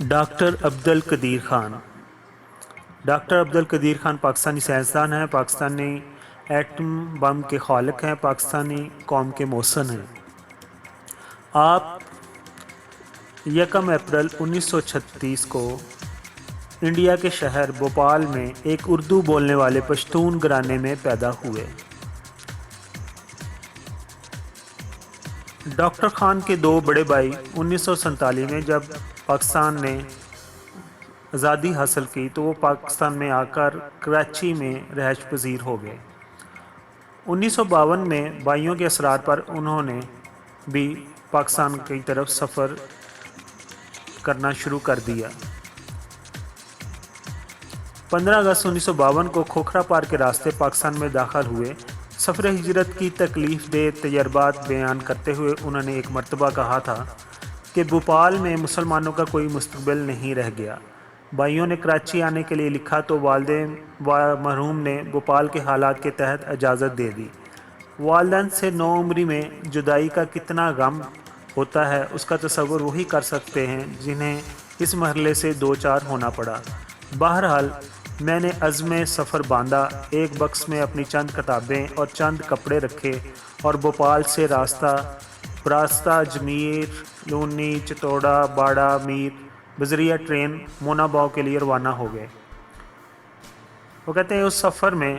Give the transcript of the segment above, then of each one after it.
Doctor Abdul Qadeer Khan. Doctor Abdul Qadeer Khan Pakistani سائنسدان ہیں، Pakistani atom bomb کے خالق ہیں، پاکستانی قوم کے محسن ہیں۔ آپ 1 اپریل 1936 کو انڈیا کے شہر بھوپال میں ایک اردو بولنے والے پشتون گھرانے میں پیدا ہوئے۔ ڈاکٹر خان کے 2 بڑے بھائی 1947 میں جب پاکستان نے آزادی حاصل کی تو وہ پاکستان میں آ کر کراچی میں رہائش پذیر ہو گئے۔ 1952 میں بھائیوں کے اصرار پر انہوں نے بھی پاکستان کی طرف سفر کرنا شروع کر دیا۔ 15 اگست 1952 کو کھوکھرا پار کے راستے پاکستان میں داخل ہوئے۔ سفر ہجرت کی تکلیف دہ تجربات بیان کرتے ہوئے انہوں نے ایک مرتبہ کہا تھا کہ بھوپال میں مسلمانوں کا کوئی مستقبل نہیں رہ گیا۔ بھائیوں نے کراچی آنے کے لیے لکھا تو والدین مرحوم نے بھوپال کے حالات کے تحت اجازت دے دی۔ والدین سے نوعمری میں جدائی کا کتنا غم ہوتا ہے اس کا تصور وہی کر سکتے ہیں جنہیں اس مرحلے سے دوچار ہونا پڑا۔ بہرحال میں نے عزم سفر باندھا، ایک بکس میں اپنی چند کتابیں اور چند کپڑے رکھے اور بھوپال سے براستہ اجمیر، لونی، چتوڑا، باڑہ میر بذریعہ ٹرین مونا باؤ کے لیے روانہ ہو گئے۔ وہ کہتے ہیں اس سفر میں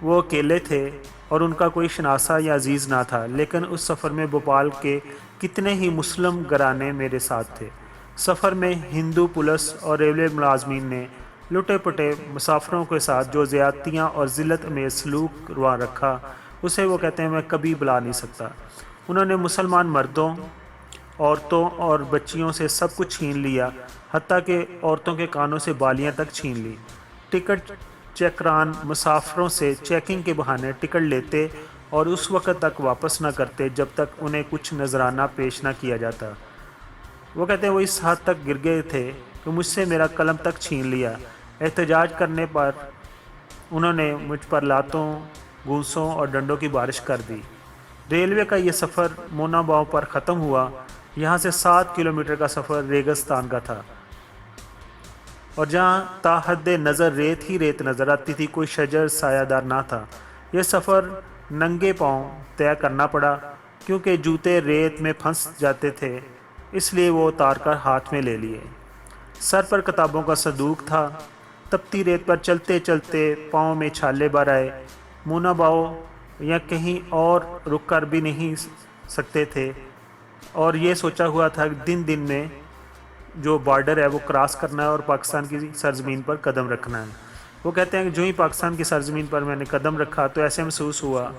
وہ اکیلے تھے اور ان کا کوئی شناسا یا عزیز نہ تھا، لیکن اس سفر میں بھوپال کے کتنے ہی مسلم گھرانے میرے ساتھ تھے۔ سفر میں ہندو پولیس اور ریلوے ملازمین نے لٹے پٹے مسافروں کے ساتھ جو زیادتیاں اور ذلت میں سلوک روا رکھا اسے وہ کہتے ہیں میں کبھی بھلا نہیں سکتا۔ انہوں نے مسلمان مردوں، عورتوں اور بچیوں سے سب کچھ چھین لیا، حتیٰ کہ عورتوں کے کانوں سے بالیاں تک چھین لی۔ ٹکٹ چیکران مسافروں سے چیکنگ کے بہانے ٹکٹ لیتے اور اس وقت تک واپس نہ کرتے جب تک انہیں کچھ نذرانہ پیش نہ کیا جاتا۔ وہ کہتے ہیں وہ اس حد تک گر گئے تھے کہ مجھ سے میرا قلم تک چھین لیا۔ احتجاج کرنے پر انہوں نے مجھ پر لاتوں، گھونسوں اور ڈنڈوں کی بارش کر دی۔ ریلوے کا یہ سفر مونا باؤ پر ختم ہوا۔ یہاں سے 7 کلومیٹر کا سفر ریگستان کا تھا اور جہاں تا حد نظر ریت ہی ریت نظر آتی تھی، کوئی شجر سایہ دار نہ تھا۔ یہ سفر ننگے پاؤں طے کرنا پڑا کیونکہ جوتے ریت میں پھنس جاتے تھے، اس لیے وہ اتار کر ہاتھ میں لے لیے۔ سر پر کتابوں کا صندوق تھا۔ تپتی ریت پر چلتے چلتے پاؤں میں چھالے بھر آئے۔ مونا باؤ یا کہیں اور رک کر بھی نہیں سکتے تھے اور یہ سوچا ہوا تھا کہ دن میں جو بارڈر ہے وہ کراس کرنا ہے اور پاکستان کی سرزمین پر قدم رکھنا ہے۔ وہ کہتے ہیں کہ جو ہی پاکستان کی سرزمین پر میں نے قدم رکھا تو ایسے محسوس ہوا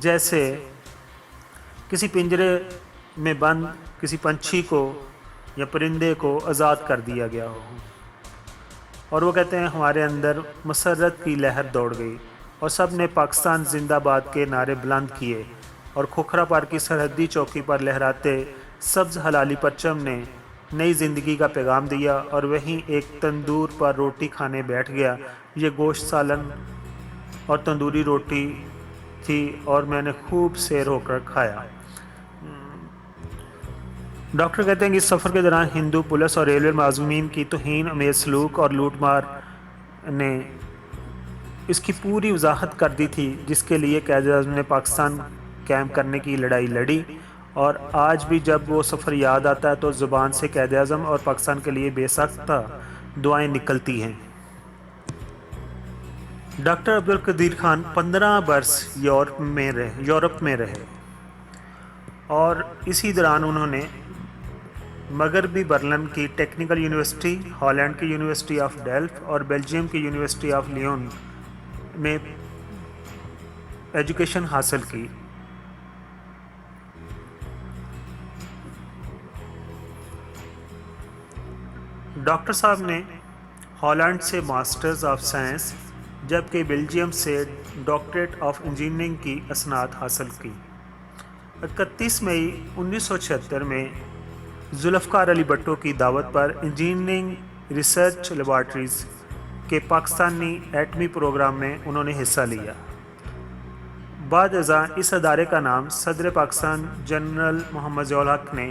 جیسے کسی پنجرے میں بند کسی پنچھی کو یا پرندے کو آزاد کر دیا گیا ہو۔ اور وہ کہتے ہیں ہمارے اندر مسرت کی لہر دوڑ گئی اور سب نے پاکستان زندہ باد کے نعرے بلند کیے اور کھوکھرا پار کی سرحدی چوکی پر لہراتے سبز حلالی پرچم نے نئی زندگی کا پیغام دیا اور وہیں ایک تندور پر روٹی کھانے بیٹھ گیا۔ یہ گوشت سالن اور تندوری روٹی تھی اور میں نے خوب سیر ہو کر کھایا۔ ڈاکٹر کہتے ہیں کہ اس سفر کے دوران ہندو پولیس اور ریلوے ملازمین کی توہین امیز سلوک اور لوٹ مار نے اس کی پوری وضاحت کر دی تھی جس کے لیے قائد اعظم نے پاکستان قائم کرنے کی لڑائی لڑی، اور آج بھی جب وہ سفر یاد آتا ہے تو زبان سے قائد اعظم اور پاکستان کے لیے بے ساختہ دعائیں نکلتی ہیں۔ ڈاکٹر عبدالقدیر خان 15 برس یورپ میں رہے اور اسی دوران انہوں نے مغربی برلن کی ٹیکنیکل یونیورسٹی، ہالینڈ کی یونیورسٹی آف ڈیلفٹ اور بیلجیم کی یونیورسٹی آف لیون میں ایجوکیشن حاصل کی۔ ڈاکٹر صاحب نے ہالینڈ سے ماسٹرز آف سائنس جبکہ بیلجیم سے ڈاکٹریٹ آف انجینئرنگ کی اسناد حاصل کی۔ 31 مئی 1976 میں ذوالفقار علی بھٹو کی دعوت پر انجینئرنگ ریسرچ لیبارٹریز کے پاکستانی ایٹمی پروگرام میں انہوں نے حصہ لیا۔ بعد ازاں اس ادارے کا نام صدر پاکستان جنرل محمد ضیاء الحق نے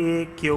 A.Q.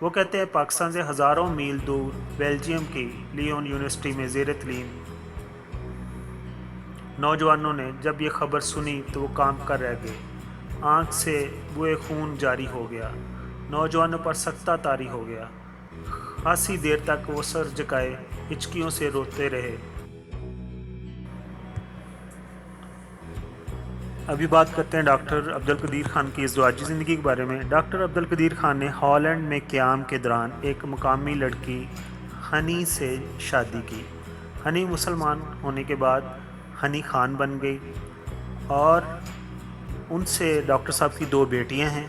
وہ کہتے ہیں پاکستان سے ہزاروں میل دور بیلجیم کی لیون یونیورسٹی میں زیر تعلیم نوجوانوں نے جب یہ خبر سنی تو وہ کام کر رہ گئے، آنکھ سے بوئے خون جاری ہو گیا، نوجوانوں پر سکتہ طاری ہو گیا، خاصی دیر تک وہ سر جھکائے ہچکیوں سے روتے رہے۔ ابھی بات کرتے ہیں ڈاکٹر عبدالقدیر خان کی ازدواجی زندگی کے بارے میں۔ ڈاکٹر عبدالقدیر خان نے ہالینڈ میں قیام کے دوران ایک مقامی لڑکی ہنی سے شادی کی۔ ہنی مسلمان ہونے کے بعد ہنی خان بن گئی اور ان سے ڈاکٹر صاحب کی 2 بیٹیاں ہیں۔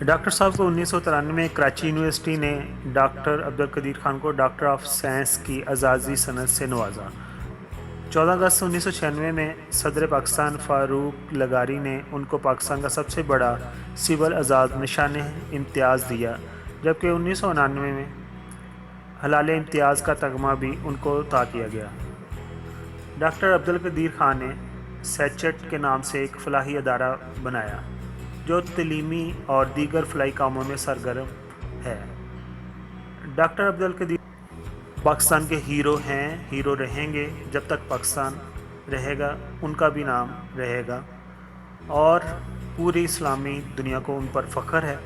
ڈاکٹر صاحب کو 1993 میں کراچی یونیورسٹی نے ڈاکٹر عبدالقدیر خان کو ڈاکٹر آف سائنس کی اعزازی سند سے نوازا۔ 14 اگست 1996 میں صدر پاکستان فاروق لغاری نے ان کو پاکستان کا سب سے بڑا سول اعزاز نشان امتیاز دیا، جبکہ 1999 میں ہلال امتیاز کا تمغہ بھی ان کو عطا کیا گیا۔ ڈاکٹر عبدالقدیر خان نے سیچٹ کے نام سے ایک فلاحی ادارہ بنایا جو تعلیمی اور دیگر فلاحی کاموں میں سرگرم ہے۔ ڈاکٹر عبدالقدیر پاکستان کے ہیرو ہیں، ہیرو رہیں گے جب تک پاکستان رہے گا، ان کا بھی نام رہے گا اور پوری اسلامی دنیا کو ان پر فخر ہے،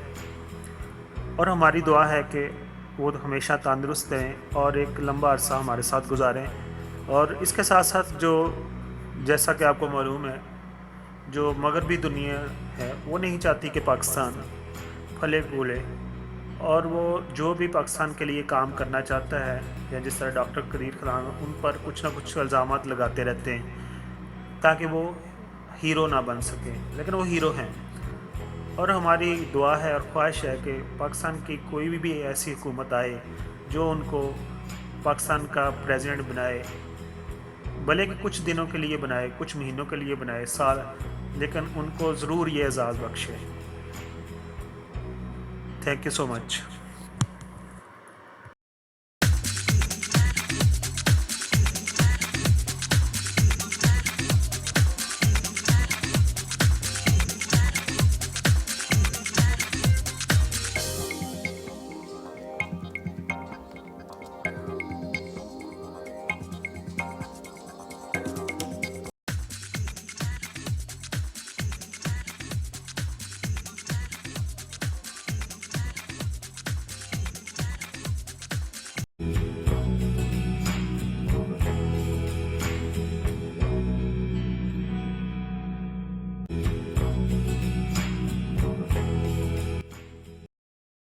اور ہماری دعا ہے کہ وہ ہمیشہ تندرست رہیں اور ایک لمبا عرصہ ہمارے ساتھ گزاریں۔ اور اس کے ساتھ ساتھ جو جیسا کہ آپ کو معلوم ہے، جو مغربی دنیا ہے وہ نہیں چاہتی کہ پاکستان پھلے پھولے، اور وہ جو بھی پاکستان کے لیے کام کرنا چاہتا ہے، یا جس طرح ڈاکٹر قدیر خان، ان پر کچھ نہ کچھ الزامات لگاتے رہتے ہیں تاکہ وہ ہیرو نہ بن سکیں، لیکن وہ ہیرو ہیں۔ اور ہماری دعا ہے اور خواہش ہے کہ پاکستان کی کوئی بھی ایسی حکومت آئے جو ان کو پاکستان کا پریزیڈنٹ بنائے، بھلے کہ کچھ دنوں کے لیے بنائے، کچھ مہینوں کے لیے بنائے، سال، لیکن ان کو ضرور یہ اعزاز بخشے۔ Thank you so much.